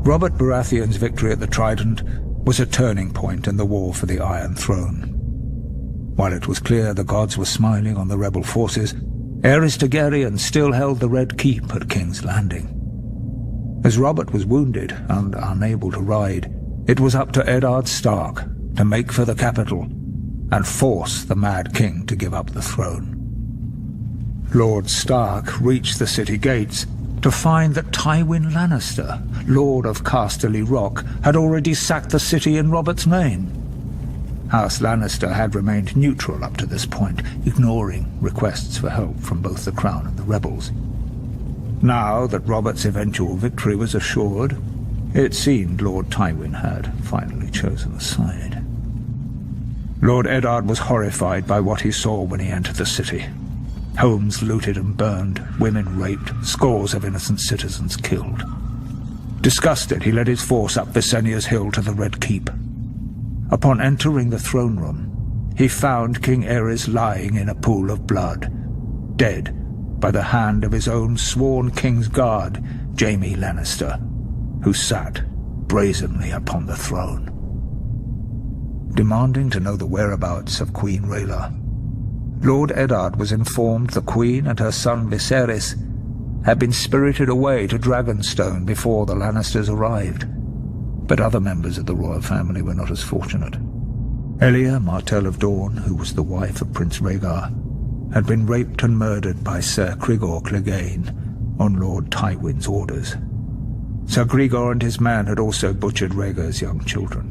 Robert Baratheon's victory at the Trident was a turning point in the war for the Iron Throne. While it was clear the gods were smiling on the rebel forces, Aerys Targaryen still held the Red Keep at King's Landing. As Robert was wounded and unable to ride, it was up to Eddard Stark to make for the capital and force the Mad King to give up the throne. Lord Stark reached the city gates to find that Tywin Lannister, Lord of Casterly Rock, had already sacked the city in Robert's name. House Lannister had remained neutral up to this point, ignoring requests for help from both the Crown and the rebels. Now that Robert's eventual victory was assured, it seemed Lord Tywin had finally chosen a side. Lord Eddard was horrified by what he saw when he entered the city. Homes looted and burned, women raped, scores of innocent citizens killed. Disgusted, he led his force up Visenya's hill to the Red Keep. Upon entering the throne room, he found King Aerys lying in a pool of blood, dead by the hand of his own sworn King's Guard, Jaime Lannister, who sat brazenly upon the throne. Demanding to know the whereabouts of Queen Rhaela, Lord Eddard was informed the Queen and her son Viserys had been spirited away to Dragonstone before the Lannisters arrived, but other members of the royal family were not as fortunate. Elia, Martell of Dorne, who was the wife of Prince Rhaegar, had been raped and murdered by Ser Cregor Clegane on Lord Tywin's orders. Ser Gregor and his men had also butchered Rhaegar's young children.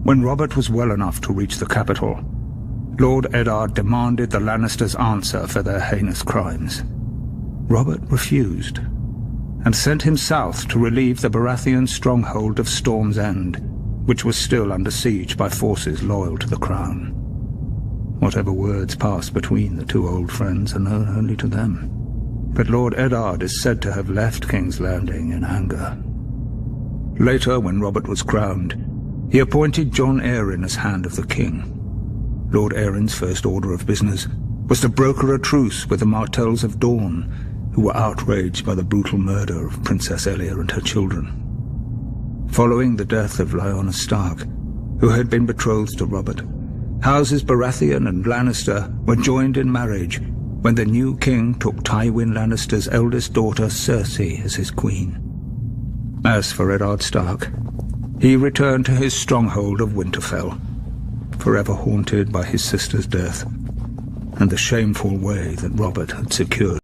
When Robert was well enough to reach the capital, Lord Eddard demanded the Lannisters answer for their heinous crimes. Robert refused, and sent him south to relieve the Baratheon stronghold of Storm's End, which was still under siege by forces loyal to the Crown. Whatever words passed between the two old friends are known only to them, but Lord Eddard is said to have left King's Landing in anger. Later, when Robert was crowned, he appointed Jon Arryn as Hand of the King. Lord Arryn's first order of business was to broker a truce with the Martells of Dorne, who were outraged by the brutal murder of Princess Elia and her children. Following the death of Lyanna Stark, who had been betrothed to Robert, Houses Baratheon and Lannister were joined in marriage when the new king took Tywin Lannister's eldest daughter Cersei as his queen. As for Eddard Stark, he returned to his stronghold of Winterfell, forever haunted by his sister's death and the shameful way that Robert had secured